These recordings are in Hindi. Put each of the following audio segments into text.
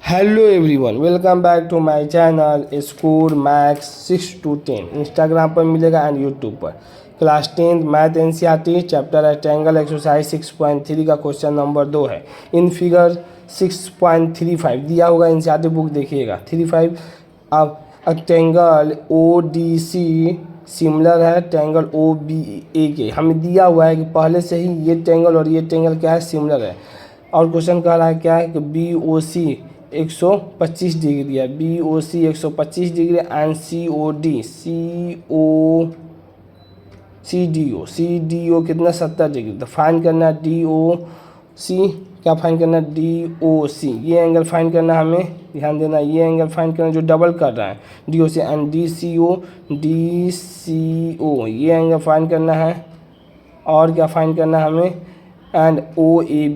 Hello everyone, welcome back to my channel score max 6 to 10। Instagram पर मिलेगा एंड यूट्यूब पर। क्लास 10 मैथ एनसीईआरटी चैप्टर है ट्रायंगल एक्सरसाइज 6.3 का क्वेश्चन नंबर 2 है। इन फिगर 6.35 दिया होगा, एनसीईआरटी बुक देखिएगा। 35 अब triangle O D C similar है ट्रायंगल ओ बी ए के। हमें दिया हुआ है कि पहले से ही ये ट्रायंगल और ये ट्रायंगल क्या है, सिमिलर है। और क्वेश्चन कह रहा है क्या है कि बी ओ सी 125 डिग्री है, B O C 125 degree and C O D C D O कितना 70 डिग्री। तो फाइंड करना डी ओ सी, क्या फाइंड करना डी ओ सी, ये एंगल फाइंड करना, हमें ध्यान देना ये एंगल फाइंड करना जो डबल कर रहा है D O C and D C O ये एंगल फाइंड करना है। और क्या फाइंड करना है हमें, एंड ओ ए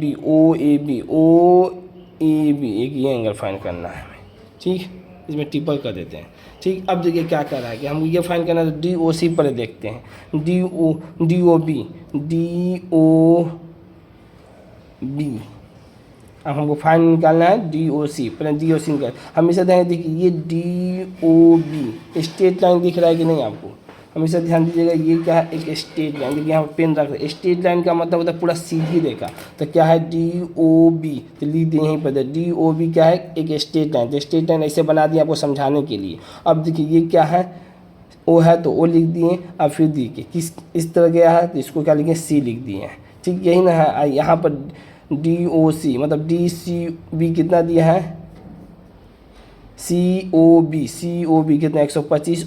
बी एक ये एंगल फाइंड करना है हमें। ठीक, इसमें ट्रिपल कर देते हैं। ठीक, अब देखिए क्या कर रहा है कि हम ये फाइंड करना है, तो डी ओ सी पर देखते हैं। डी ओ बी अब हमको फाइंड निकालना है डी ओ सी, पहले डी ओ सी निकाल। हमेशा ध्यान देखिए ये D O B straight line दिख रहा है कि नहीं आपको, हमेशा ध्यान दीजिएगा। ये क्या है, एक स्ट्रेट लाइन। देखिए यहाँ पर पेन रख रहे, स्ट्रेट लाइन का मतलब होता है पूरा सीधी रेखा। तो क्या है डी ओ बी, तो लिख दिए यहीं पर डी ओ बी क्या है, एक स्ट्रेट लाइन। तो स्ट्रेट लाइन ऐसे बना दिया आपको समझाने के लिए। अब देखिए ये क्या है, ओ है तो ओ लिख दिए। अब फिर देखिए किस इस तरह गया है तो इसको क्या लिखे, सी लिख दिए हैं। ठीक, यही ना है। यहाँ पर डी ओ सी मतलब डी सी बी कितना दिया है, सी ओ बी कितना 125।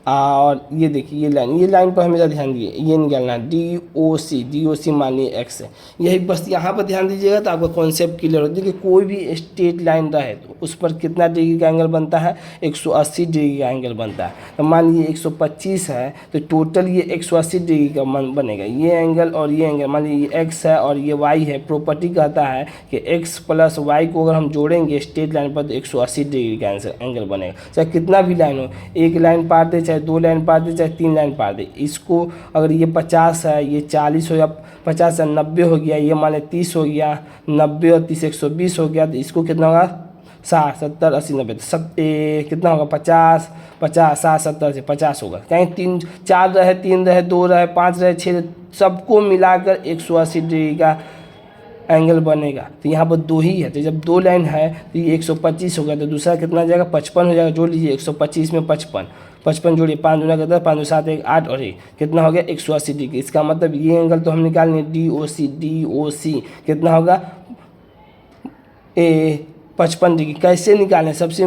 और ये देखिए ये लाइन पर हमेशा ध्यान दिए, ये निकालना है डी ओ सी मानिए एक्स है। यही बस यहाँ पर ध्यान दीजिएगा तो आपका कॉन्सेप्ट क्लियर हो। देखिए कोई भी स्ट्रेट लाइन रहे तो उस पर कितना डिग्री का एंगल बनता है, 180 डिग्री का एंगल बनता है। तो मान लीजिए 125 है तो टोटल ये 180 डिग्री का बनेगा। ये एंगल और ये एंगल, मान लीजिए ये एक्स है और ये वाई है। प्रॉपर्टी कहता है कि एक्स प्लस वाई को अगर हम जोड़ेंगे स्ट्रेट लाइन पर तो 180 डिग्री का एंगल बनेगा। चाहे कितना भी लाइन हो, एक लाइन पार दे, चाहे 2 लाइन पार दे, चाहे 3 लाइन पार दे। इसको अगर ये 50 है, ये 40 हो गया, 50 है 90 हो गया, ये मान 30 हो गया, 90 और 30 120 हो गया। तो इसको कितना होगा, 60 70 80 90 कितना होगा, 50 60 70 से 50 होगा। कहीं 3 4 रहे, 3 रहे, 2 रहे, 5 रहे, 6 सबको मिलाकर 180 डिग्री का एंगल बनेगा। तो यहाँ पर 2 ही है, तो जब 2 लाइन है तो ये 125 हो गया। तो दूसरा कितना जाएगा, 55 हो जाएगा। जोड़ लीजिए 125 में 55 जोड़िए, 5 दूना कितना, 5 7 1 8 और 1 कितना हो गया 180 डिग्री। इसका मतलब ये एंगल तो हम निकालेंगे डी ओ सी कितना होगा 55 डिग्री। कैसे निकालें, सबसे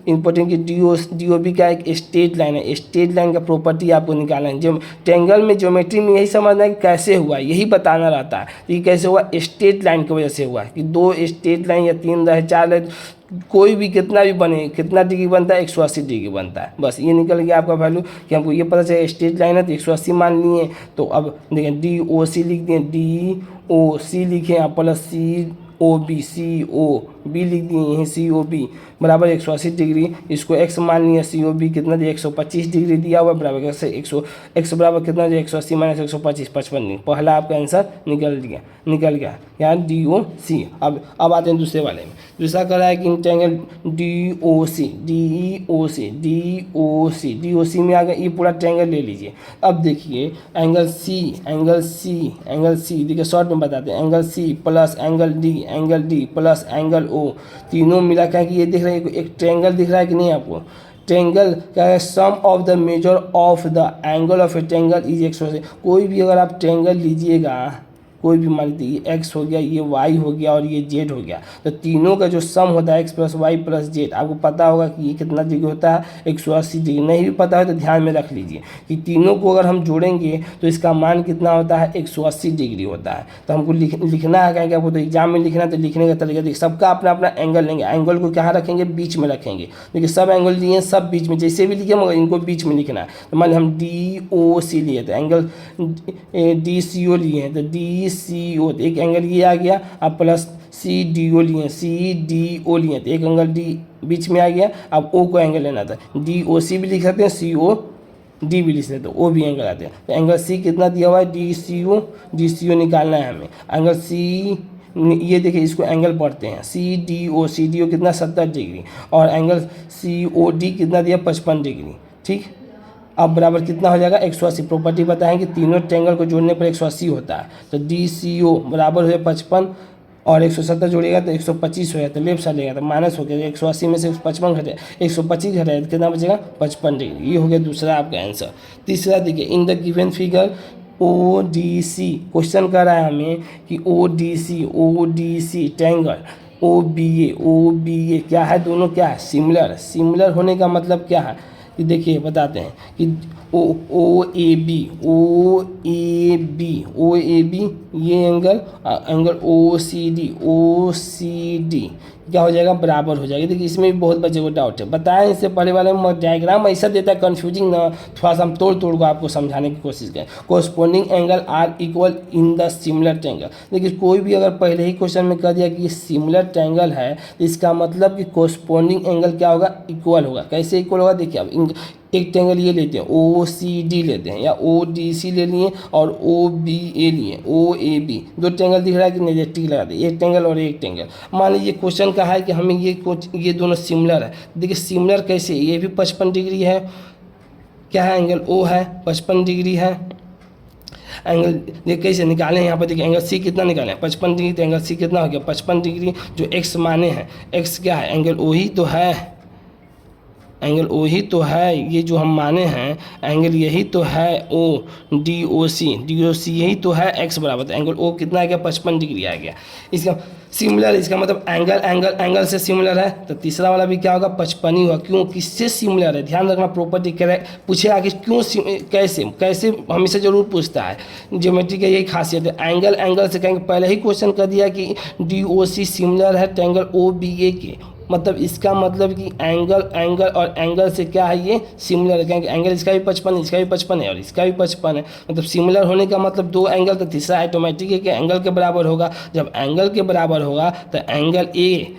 इम्पोर्टेंट कि डी ओ बी का एक स्ट्रेट लाइन है। स्ट्रेट लाइन का प्रॉपर्टी आपको निकालना है। जो ट्रायंगल में ज्योमेट्री में यही समझना है कि कैसे हुआ, यही बताना रहता है। तो ये कैसे हुआ, स्ट्रेट लाइन की वजह से हुआ कि 2 स्ट्रेट लाइन या 3 रहे 4 रहे, कोई भी कितना भी बने, कितना डिग्री बनता है 180 डिग्री बनता है। बस ये निकल गया आपका वैल्यू कि हमको ये पता चले स्ट्रेट लाइन है तो 180 मान लिए। तो अब देखिए डी ओ सी लिख दिए, डी ओ सी लिखे आप, प्लस सी ओ बी लिख दिए यहीं, सी ओ बी बराबर 180 डिग्री। इसको एक्स मान लिया, सी ओ बी कितना दिया 125 डिग्री दिया हुआ, बराबर कैसे एक्स बराबर कितना दिया 180 माइनस 125 55 डिग्री। पहला आपका आंसर निकल गया यहाँ डी ओ सी। अब आते हैं दूसरे वाले में। दूसरा कह रहा है कि ट्रायंगल डी ओ सी में आ गया। ये पूरा ट्रायंगल ले लीजिए। अब देखिए एंगल सी देखिए शॉर्ट में बताते हैं, angle C plus angle D plus angle O, तीनों मिला कर कि ये दिख रहा है एक ट्रायंगल दिख रहा है कि नहीं आपको। ट्रायंगल क्या है, sum of the measure of the angle of a triangle is 180। कोई भी अगर आप ट्रायंगल लीजिएगा, कोई भी मान लीजिए ये एक्स हो गया, ये वाई हो गया और ये जेड हो गया, तो तीनों का जो सम होता है X plus Y plus Z, आपको पता होगा कि ये कितना डिग्री होता है 180 डिग्री। नहीं भी पता है तो ध्यान में रख लीजिए कि तीनों को अगर हम जोड़ेंगे तो इसका मान कितना होता है 180 डिग्री होता है। तो हमको लिखना है क्या, आपको तो एग्जाम में लिखना है तो लिखने का तरीका देखिए, सबका अपना अपना एंगल लेंगे। एंगल को कहाँ रखेंगे, बीच में रखेंगे। देखिए सब एंगल दिए सब बीच में, जैसे भी लिखे मगर इनको बीच में लिखना है। तो मान हम डी ओ सी लिए तो एंगल डी सी ओ लिए हैं, तो डी सी ओ एक एंगल ये आ गया। अब प्लस सी डी ओ लिए, तो एक एंगल डी बीच में आ गया। अब ओ को एंगल लेना था, डी ओ सी भी लिख सकते हैं, सी ओ डी भी लिख सकते हैं, ओ भी एंगल आते हैं। तो एंगल सी कितना दिया हुआ है, डी सी ओ निकालना है हमें। एंगल सी ये देखिए इसको एंगल पढ़ते हैं, CDO कितना 70 डिग्री, और एंगल COD कितना दिया 55 डिग्री, ठीक। अब बराबर कितना हो जाएगा 180। प्रॉपर्टी बताएं कि तीनों ट्रायंगल को जोड़ने पर 180 होता है, तो DCO बराबर हो जाए 55 और 170 जोड़िएगा तो 125 हो जाए, तो लेफ्ट साइड लेगा तो माइनस हो गया, 180 में से 55 घटे 125 घटाए तो कितना बचेगा 55 डिग्री। ये हो गया दूसरा आपका आंसर। तीसरा देखिए, in the given figure ODC, question कर रहा है हमें कि ODC ट्रायंगल OBA क्या है, दोनों क्या है सिमिलर होने का मतलब क्या है, कि देखिए बताते हैं कि OAB ये एंगल OCD क्या हो जाएगा बराबर हो जाएगा। देखिए इसमें भी बहुत बच्चे को डाउट है, बताएं इससे पहले वाले में डायग्राम ऐसा देता है कंफ्यूजिंग ना, थोड़ा सा हम तोड़ को आपको समझाने की कोशिश करें। Corresponding angle are equal in the similar triangle. देखिए कोई भी अगर पहले ही क्वेश्चन में कह दिया कि ये सिमिलर ट्रायंगल है, तो इसका मतलब कि कोरस्पोंडिंग एंगल क्या होगा इक्वल होगा। कैसे इक्वल होगा देखिए, अब एक ट्रायंगल ये लेते हैं OCD लेते हैं, या ODC ले लिए और OBA लिए, OAB दो ट्रायंगल दिख रहा है कि नेगेटिव लगा दें, एक ट्रायंगल और एक ट्रायंगल। मान लीजिए क्वेश्चन का है कि हमें ये दोनों सिमिलर है। देखिए सिमिलर कैसे, ये भी 55 डिग्री है, क्या है एंगल O है 55 डिग्री है। एंगल देखिए कैसे निकालें, यहाँ पर देखिए एंगल C कितना निकालें 55 डिग्री, तो एंगल C कितना हो गया 55 डिग्री। जो x माने हैं, x क्या है एंगल O ही तो है, एंगल O ही तो है, ये जो हम माने हैं एंगल यही तो है DOC यही तो है, x बराबर, तो एंगल O कितना आ गया 55 डिग्री आ गया। इसका सिमिलर, इसका मतलब एंगल से सिमिलर है, तो तीसरा वाला भी क्या होगा 55 ही होगा। क्यों, किससे सिमिलर है, ध्यान रखना प्रॉपर्टी पूछे आगे क्यों कैसे हमेशा जरूर पूछता है, ज्योमेट्री का यही खासियत है। एंगल से कहेंगे, पहले ही क्वेश्चन कर दिया कि DOC सिमिलर है ट्रायंगल OBA के, मतलब इसका मतलब कि एंगल और एंगल से क्या है ये सिमिलर है, क्योंकि एंगल इसका भी 55 इसका भी 55 है और इसका भी 55 है, मतलब सिमिलर होने का मतलब दो एंगल, तो तीसरा ऑटोमेटिक है कि एंगल के बराबर होगा। जब एंगल के बराबर होगा तो एंगल ए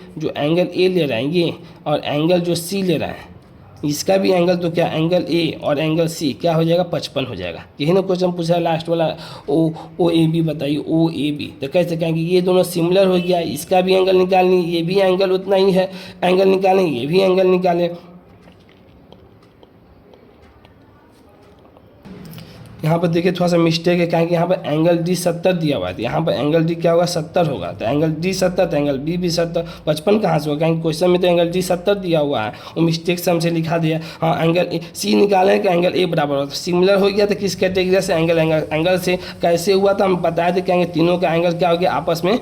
ले रहे हैं ये, और एंगल जो C ले रहे हैं इसका भी एंगल, तो क्या एंगल A और एंगल C क्या हो जाएगा 55 हो जाएगा। यही ना क्वेश्चन पूछा है लास्ट वाला OAB बताइए OAB, तो कैसे कहेंगे ये दोनों सिमिलर हो गया, इसका भी एंगल निकालनी, ये भी एंगल उतना ही है एंगल निकालें, ये भी एंगल निकालें। यहाँ पर देखिए थोड़ा सा मिस्टेक है, क्योंकि यहाँ पर एंगल D 70 दिया हुआ है, यहाँ पर एंगल D क्या होगा 70 होगा, तो एंगल D 70 तो एंगल B भी 70, 55 कहाँ से होगा, क्योंकि क्वेश्चन में तो एंगल D 70 दिया हुआ है, वो मिस्टेक से हमसे लिखा दिया। हाँ एंगल C निकालें कि एंगल A बराबर होगा, तो सिमिलर हो गया तो किस कैटेगरी से एंगल से कैसे हुआ, तो हम बता दें कहेंगे तीनों का एंगल क्या हो गया आपस में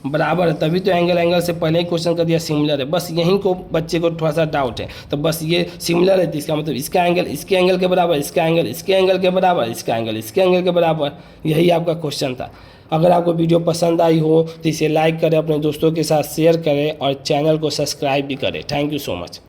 बराबर है, तभी तो एंगल से पहले ही क्वेश्चन कर दिया सिमिलर है। बस यहीं को बच्चे को थोड़ा सा डाउट है, तो बस ये सिमिलर है तो इसका मतलब इसका एंगल इसके एंगल के बराबर, इसका एंगल इसके एंगल के बराबर, इसका एंगल इसके एंगल के बराबर, यही आपका क्वेश्चन था। अगर आपको वीडियो पसंद आई हो तो इसे लाइक करें, अपने दोस्तों के साथ शेयर करें और चैनल को सब्सक्राइब भी करें। Thank you so much.